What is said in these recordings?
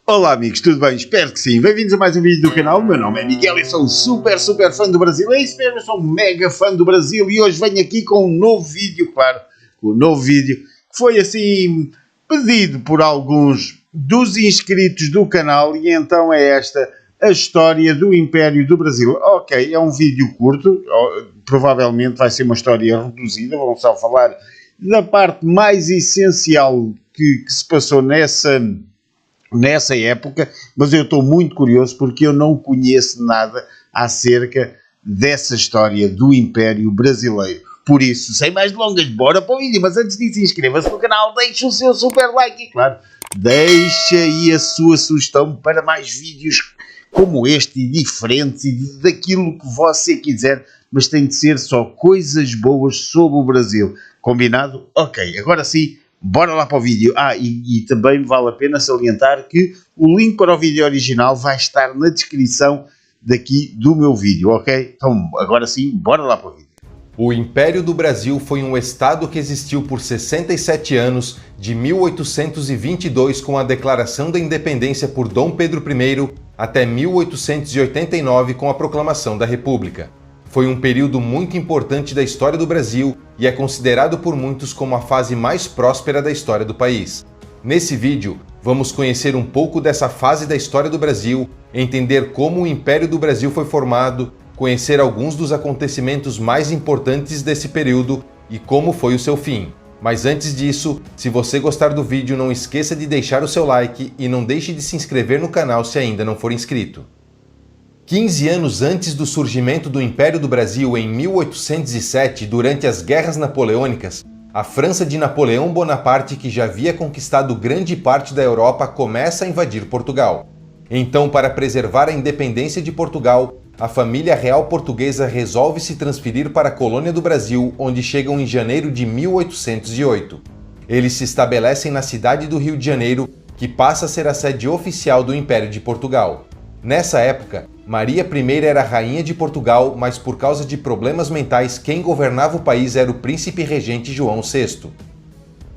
Olá amigos, tudo bem? Espero que sim. Bem-vindos a mais um vídeo do canal. O meu nome é Miguel e sou um super fã do Brasil. É isso mesmo, eu sou um mega fã do Brasil e hoje venho aqui com um novo vídeo, claro, um novo vídeo que foi assim pedido por alguns dos inscritos do canal e então é esta a história do Império do Brasil. Ok, é um vídeo curto, provavelmente vai ser uma história reduzida, vamos só falar da parte mais essencial que se passou nessa época, mas eu estou muito curioso porque eu não conheço nada acerca dessa história do Império Brasileiro. Por isso, sem mais delongas, bora para o vídeo. Mas antes disso, inscreva-se no canal, deixe o seu super like e, claro, deixe aí a sua sugestão para mais vídeos como este e diferentes e daquilo que você quiser, mas tem de ser só coisas boas sobre o Brasil. Combinado? Ok, agora sim. Bora lá para o vídeo. E também vale a pena salientar que o link para o vídeo original vai estar na descrição daqui do meu vídeo, ok? Então, agora sim, bora lá para o vídeo. O Império do Brasil foi um estado que existiu por 67 anos, de 1822 com a Declaração da Independência por Dom Pedro I até 1889 com a Proclamação da República. Foi um período muito importante da história do Brasil e é considerado por muitos como a fase mais próspera da história do país. Nesse vídeo, vamos conhecer um pouco dessa fase da história do Brasil, entender como o Império do Brasil foi formado, conhecer alguns dos acontecimentos mais importantes desse período e como foi o seu fim. Mas antes disso, se você gostar do vídeo, não esqueça de deixar o seu like e não deixe de se inscrever no canal se ainda não for inscrito. 15 anos antes do surgimento do Império do Brasil, em 1807, durante as Guerras Napoleônicas, a França de Napoleão Bonaparte, que já havia conquistado grande parte da Europa, começa a invadir Portugal. Então, para preservar a independência de Portugal, a família real portuguesa resolve se transferir para a colônia do Brasil, onde chegam em janeiro de 1808. Eles se estabelecem na cidade do Rio de Janeiro, que passa a ser a sede oficial do Império de Portugal. Nessa época, Maria I era rainha de Portugal, mas por causa de problemas mentais, quem governava o país era o príncipe regente João VI.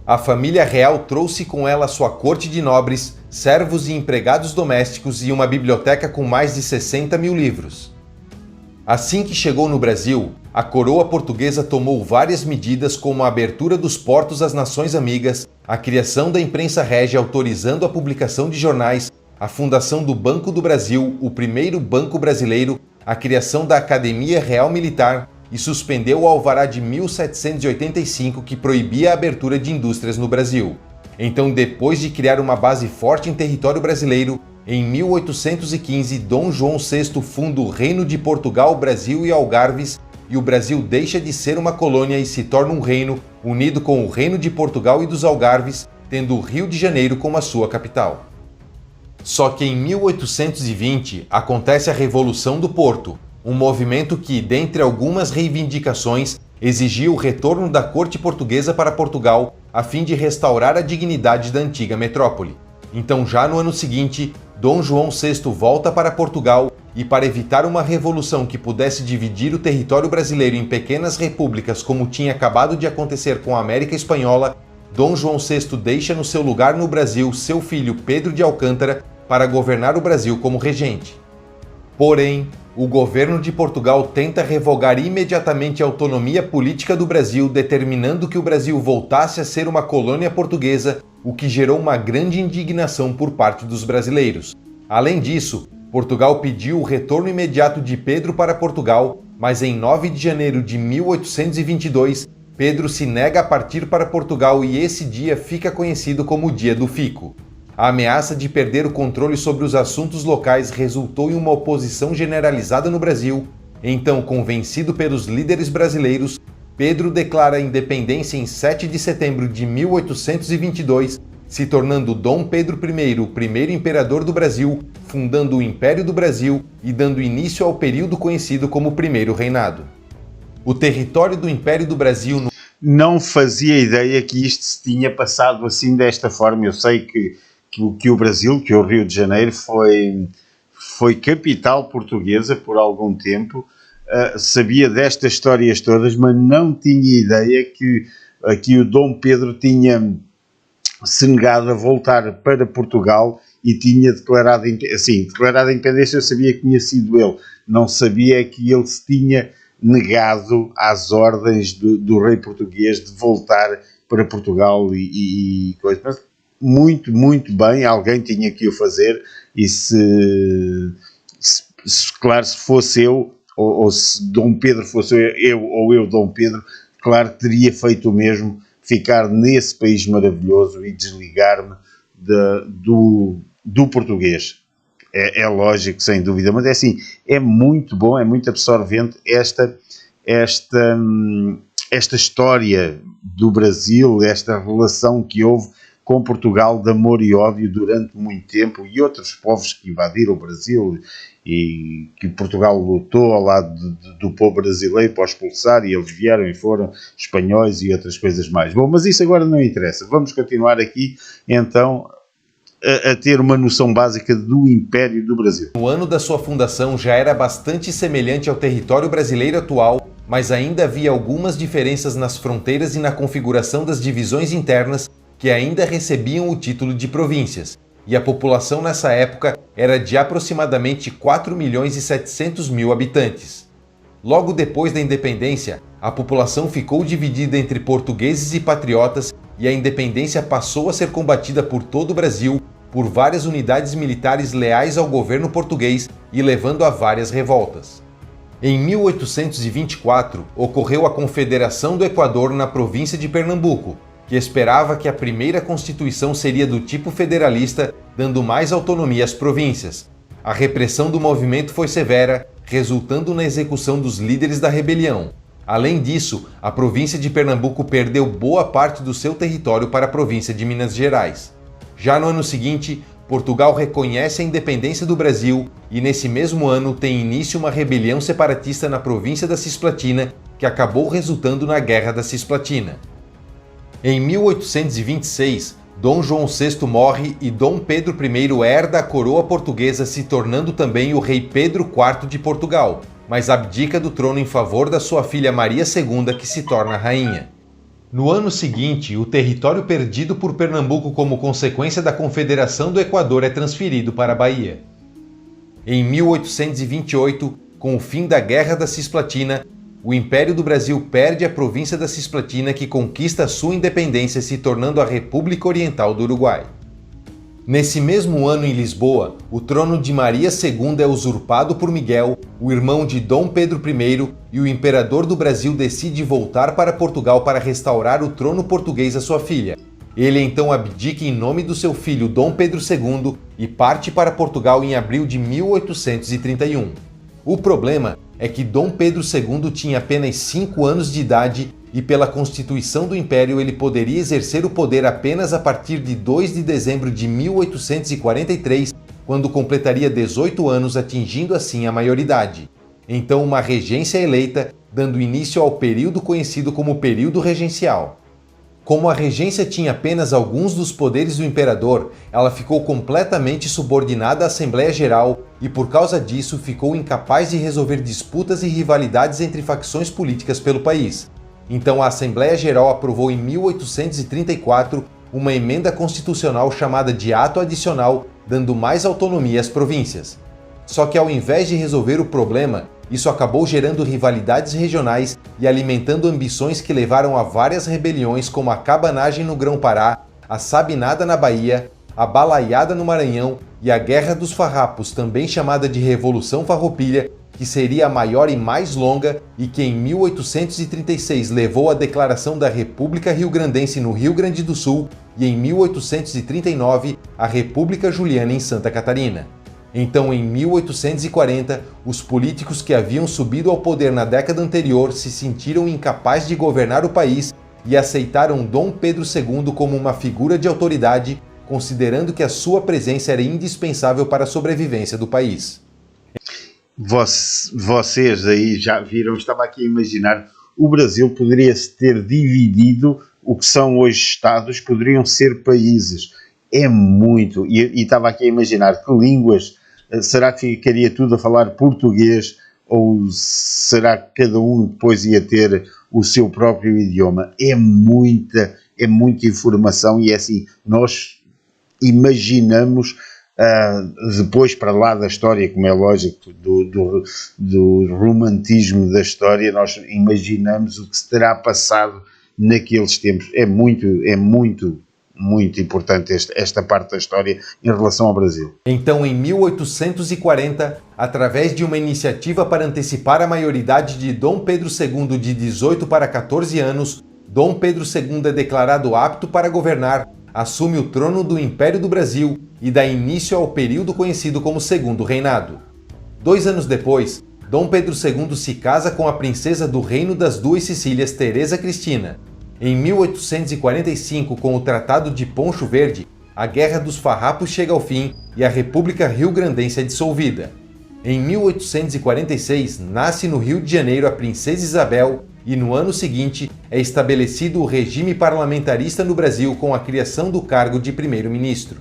A família real trouxe com ela sua corte de nobres, servos e empregados domésticos e uma biblioteca com mais de 60 mil livros. Assim que chegou no Brasil, a coroa portuguesa tomou várias medidas como a abertura dos portos às nações amigas, a criação da imprensa régia autorizando a publicação de jornais, a fundação do Banco do Brasil, o primeiro banco brasileiro, a criação da Academia Real Militar e suspendeu o alvará de 1785 que proibia a abertura de indústrias no Brasil. Então, depois de criar uma base forte em território brasileiro, em 1815, Dom João VI funda o Reino de Portugal, Brasil e Algarves e o Brasil deixa de ser uma colônia e se torna um reino unido com o Reino de Portugal e dos Algarves, tendo o Rio de Janeiro como a sua capital. Só que em 1820 acontece a Revolução do Porto, um movimento que, dentre algumas reivindicações, exigia o retorno da corte portuguesa para Portugal a fim de restaurar a dignidade da antiga metrópole. Então, já no ano seguinte, Dom João VI volta para Portugal e, para evitar uma revolução que pudesse dividir o território brasileiro em pequenas repúblicas como tinha acabado de acontecer com a América Espanhola, Dom João VI deixa no seu lugar no Brasil seu filho Pedro de Alcântara para governar o Brasil como regente. Porém, o governo de Portugal tenta revogar imediatamente a autonomia política do Brasil, determinando que o Brasil voltasse a ser uma colônia portuguesa, o que gerou uma grande indignação por parte dos brasileiros. Além disso, Portugal pediu o retorno imediato de Pedro para Portugal, mas em 9 de janeiro de 1822, Pedro se nega a partir para Portugal e esse dia fica conhecido como o Dia do Fico. A ameaça de perder o controle sobre os assuntos locais resultou em uma oposição generalizada no Brasil. Então, convencido pelos líderes brasileiros, Pedro declara a independência em 7 de setembro de 1822, se tornando Dom Pedro I o primeiro imperador do Brasil, fundando o Império do Brasil e dando início ao período conhecido como Primeiro Reinado. O território do Império do Brasil... Não fazia ideia que isto se tinha passado assim desta forma. Eu sei que o Brasil, que o Rio de Janeiro foi capital portuguesa por algum tempo, sabia destas histórias todas, mas não tinha ideia que aqui o Dom Pedro tinha se negado a voltar para Portugal e tinha declarado, assim, declarado a independência. Eu sabia que tinha sido ele, não sabia que ele se tinha negado às ordens do rei português de voltar para Portugal e coisa. Mas muito, muito bem, alguém tinha que o fazer, e claro, se fosse eu, ou se Dom Pedro fosse eu, ou eu Dom Pedro, claro que teria feito o mesmo, ficar nesse país maravilhoso e desligar-me do português. É lógico, sem dúvida, mas é assim, é muito bom, é muito absorvente esta história do Brasil, esta relação que houve com Portugal de amor e ódio durante muito tempo, e outros povos que invadiram o Brasil e que Portugal lutou ao lado do povo brasileiro para expulsar, e eles vieram e foram espanhóis e outras coisas mais. Bom, mas isso agora não interessa. Vamos continuar aqui então a ter uma noção básica do Império do Brasil. O ano da sua fundação já era bastante semelhante ao território brasileiro atual, mas ainda havia algumas diferenças nas fronteiras e na configuração das divisões internas que ainda recebiam o título de províncias, e a população nessa época era de aproximadamente 4.700.000 habitantes. Logo depois da independência, a população ficou dividida entre portugueses e patriotas, e a independência passou a ser combatida por todo o Brasil por várias unidades militares leais ao governo português e levando a várias revoltas. Em 1824, ocorreu a Confederação do Equador na província de Pernambuco, que esperava que a primeira Constituição seria do tipo federalista, dando mais autonomia às províncias. A repressão do movimento foi severa, resultando na execução dos líderes da rebelião. Além disso, a província de Pernambuco perdeu boa parte do seu território para a província de Minas Gerais. Já no ano seguinte, Portugal reconhece a independência do Brasil e nesse mesmo ano tem início uma rebelião separatista na província da Cisplatina, que acabou resultando na Guerra da Cisplatina. Em 1826, Dom João VI morre e Dom Pedro I herda a coroa portuguesa, se tornando também o rei Pedro IV de Portugal, mas abdica do trono em favor da sua filha Maria II, que se torna rainha. No ano seguinte, o território perdido por Pernambuco como consequência da Confederação do Equador é transferido para a Bahia. Em 1828, com o fim da Guerra da Cisplatina, o Império do Brasil perde a província da Cisplatina, que conquista sua independência, se tornando a República Oriental do Uruguai. Nesse mesmo ano, em Lisboa, o trono de Maria II é usurpado por Miguel, o irmão de Dom Pedro I, e o imperador do Brasil decide voltar para Portugal para restaurar o trono português à sua filha. Ele então abdica em nome do seu filho Dom Pedro II e parte para Portugal em abril de 1831. O problema é que Dom Pedro II tinha apenas 5 anos de idade e pela Constituição do Império ele poderia exercer o poder apenas a partir de 2 de dezembro de 1843, quando completaria 18 anos, atingindo assim a maioridade. Então uma regência eleita, dando início ao período conhecido como período regencial. Como a regência tinha apenas alguns dos poderes do imperador, ela ficou completamente subordinada à Assembleia Geral e por causa disso ficou incapaz de resolver disputas e rivalidades entre facções políticas pelo país. Então a Assembleia Geral aprovou em 1834 uma emenda constitucional chamada de Ato Adicional, dando mais autonomia às províncias. Só que ao invés de resolver o problema, isso acabou gerando rivalidades regionais e alimentando ambições que levaram a várias rebeliões, como a Cabanagem no Grão-Pará, a Sabinada na Bahia, a Balaiada no Maranhão e a Guerra dos Farrapos, também chamada de Revolução Farroupilha, que seria a maior e mais longa e que em 1836 levou à declaração da República Rio-Grandense no Rio Grande do Sul e em 1839 a República Juliana em Santa Catarina. Então, em 1840, os políticos que haviam subido ao poder na década anterior se sentiram incapazes de governar o país e aceitaram Dom Pedro II como uma figura de autoridade, considerando que a sua presença era indispensável para a sobrevivência do país. Vocês aí já viram, estava aqui a imaginar, o Brasil poderia se ter dividido, o que são hoje Estados, poderiam ser países. É muito, e estava aqui a imaginar que línguas, será que ficaria tudo a falar português ou será que cada um depois ia ter o seu próprio idioma? É muita informação e é assim, nós imaginamos Depois, para lá da história, como é lógico, do romantismo da história, nós imaginamos o que se terá passado naqueles tempos. É muito importante esta parte da história em relação ao Brasil. Então, em 1840, através de uma iniciativa para antecipar a maioridade de Dom Pedro II de 18 para 14 anos, Dom Pedro II é declarado apto para governar, assume o trono do Império do Brasil e dá início ao período conhecido como Segundo Reinado. 2 anos depois, Dom Pedro II se casa com a princesa do Reino das Duas Sicílias, Teresa Cristina. Em 1845, com o Tratado de Poncho Verde, a Guerra dos Farrapos chega ao fim e a República Rio-Grandense é dissolvida. Em 1846, nasce no Rio de Janeiro a Princesa Isabel e no ano seguinte é estabelecido o regime parlamentarista no Brasil com a criação do cargo de primeiro-ministro.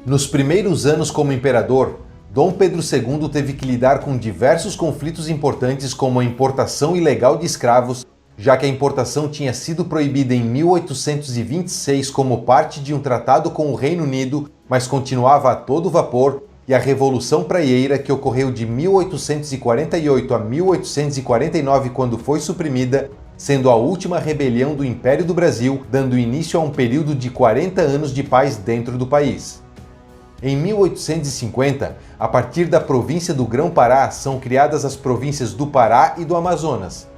Nos primeiros anos como imperador, Dom Pedro II teve que lidar com diversos conflitos importantes como a importação ilegal de escravos, já que a importação tinha sido proibida em 1826 como parte de um tratado com o Reino Unido, mas continuava a todo vapor, e a Revolução Praieira, que ocorreu de 1848 a 1849, quando foi suprimida, sendo a última rebelião do Império do Brasil, dando início a um período de 40 anos de paz dentro do país. Em 1850, a partir da província do Grão-Pará, são criadas as províncias do Pará e do Amazonas.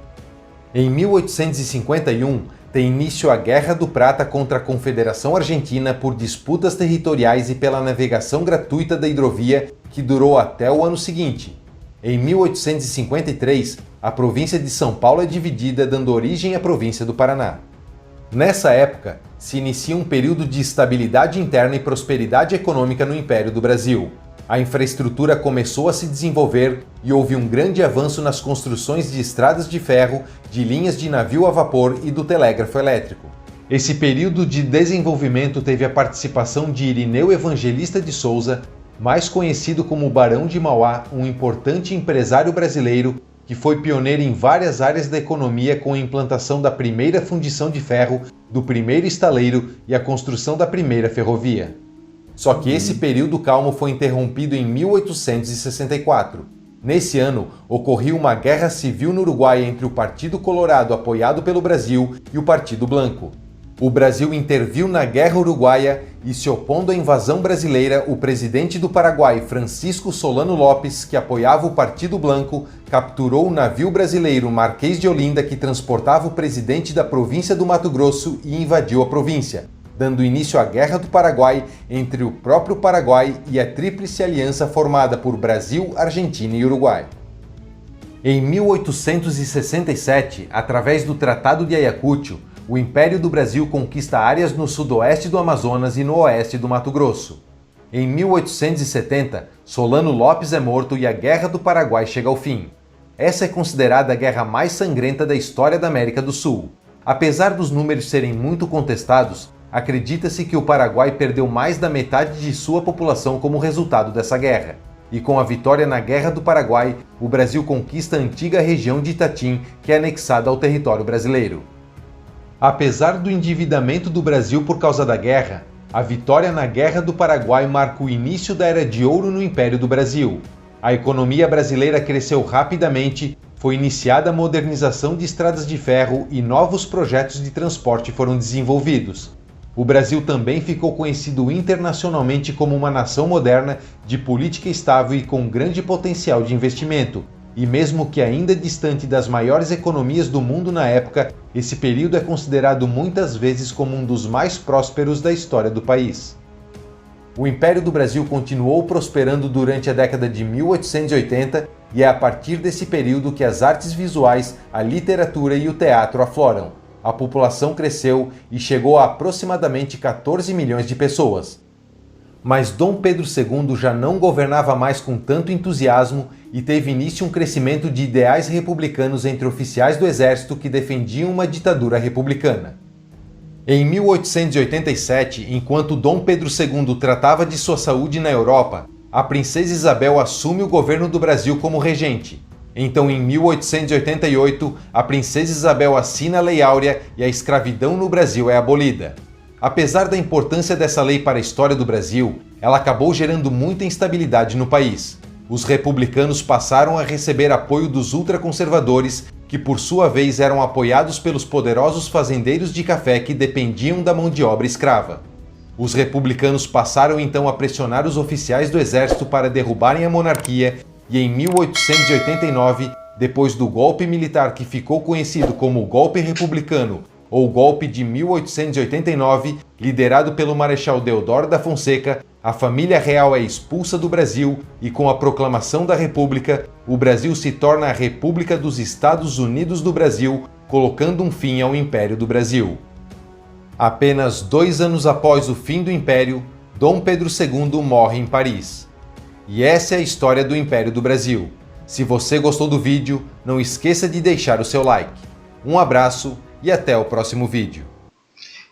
Em 1851, tem início a Guerra do Prata contra a Confederação Argentina por disputas territoriais e pela navegação gratuita da hidrovia, que durou até o ano seguinte. Em 1853, a província de São Paulo é dividida, dando origem à província do Paraná. Nessa época, se inicia um período de estabilidade interna e prosperidade econômica no Império do Brasil. A infraestrutura começou a se desenvolver e houve um grande avanço nas construções de estradas de ferro, de linhas de navio a vapor e do telégrafo elétrico. Esse período de desenvolvimento teve a participação de Irineu Evangelista de Souza, mais conhecido como Barão de Mauá, um importante empresário brasileiro que foi pioneiro em várias áreas da economia com a implantação da primeira fundição de ferro, do primeiro estaleiro e a construção da primeira ferrovia. Só que esse período calmo foi interrompido em 1864. Nesse ano, ocorreu uma guerra civil no Uruguai entre o Partido Colorado, apoiado pelo Brasil, e o Partido Blanco. O Brasil interviu na Guerra Uruguaia e, se opondo à invasão brasileira, o presidente do Paraguai, Francisco Solano Lopes, que apoiava o Partido Blanco, capturou o navio brasileiro Marquês de Olinda, que transportava o presidente da província do Mato Grosso, e invadiu a província, dando início à Guerra do Paraguai entre o próprio Paraguai e a Tríplice Aliança formada por Brasil, Argentina e Uruguai. Em 1867, através do Tratado de Ayacucho, o Império do Brasil conquista áreas no sudoeste do Amazonas e no oeste do Mato Grosso. Em 1870, Solano Lopes é morto e a Guerra do Paraguai chega ao fim. Essa é considerada a guerra mais sangrenta da história da América do Sul. Apesar dos números serem muito contestados, acredita-se que o Paraguai perdeu mais da metade de sua população como resultado dessa guerra. E com a vitória na Guerra do Paraguai, o Brasil conquista a antiga região de Itatim, que é anexada ao território brasileiro. Apesar do endividamento do Brasil por causa da guerra, a vitória na Guerra do Paraguai marca o início da Era de Ouro no Império do Brasil. A economia brasileira cresceu rapidamente, foi iniciada a modernização de estradas de ferro e novos projetos de transporte foram desenvolvidos. O Brasil também ficou conhecido internacionalmente como uma nação moderna, de política estável e com grande potencial de investimento. E mesmo que ainda distante das maiores economias do mundo na época, esse período é considerado muitas vezes como um dos mais prósperos da história do país. O Império do Brasil continuou prosperando durante a década de 1880 e é a partir desse período que as artes visuais, a literatura e o teatro afloram. A população cresceu e chegou a aproximadamente 14 milhões de pessoas. Mas Dom Pedro II já não governava mais com tanto entusiasmo e teve início um crescimento de ideais republicanos entre oficiais do exército que defendiam uma ditadura republicana. Em 1887, enquanto Dom Pedro II tratava de sua saúde na Europa, a princesa Isabel assume o governo do Brasil como regente. Então, em 1888, a princesa Isabel assina a Lei Áurea e a escravidão no Brasil é abolida. Apesar da importância dessa lei para a história do Brasil, ela acabou gerando muita instabilidade no país. Os republicanos passaram a receber apoio dos ultraconservadores, que por sua vez eram apoiados pelos poderosos fazendeiros de café que dependiam da mão de obra escrava. Os republicanos passaram então a pressionar os oficiais do exército para derrubarem a monarquia e em 1889, depois do golpe militar que ficou conhecido como o Golpe Republicano ou Golpe de 1889, liderado pelo Marechal Deodoro da Fonseca, a família real é expulsa do Brasil e com a proclamação da República, o Brasil se torna a República dos Estados Unidos do Brasil, colocando um fim ao Império do Brasil. Apenas 2 anos após o fim do Império, Dom Pedro II morre em Paris. E essa é a história do Império do Brasil. Se você gostou do vídeo, não esqueça de deixar o seu like. Um abraço e até o próximo vídeo.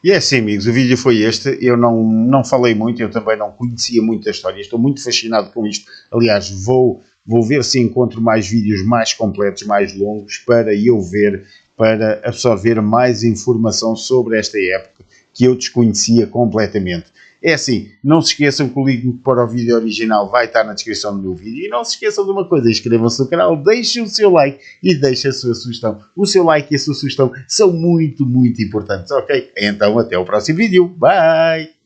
E é assim, amigos, o vídeo foi este. Eu não falei muito, eu também não conhecia muito a história. Estou muito fascinado com isto. Aliás, vou ver se encontro mais vídeos mais completos, mais longos, para eu ver, para absorver mais informação sobre esta época que eu desconhecia completamente. É assim, não se esqueçam que o link para o vídeo original vai estar na descrição do meu vídeo. E não se esqueçam de uma coisa, inscrevam-se no canal, deixem o seu like e deixem a sua sugestão. O seu like e a sua sugestão são muito, muito importantes, ok? Então até o próximo vídeo. Bye!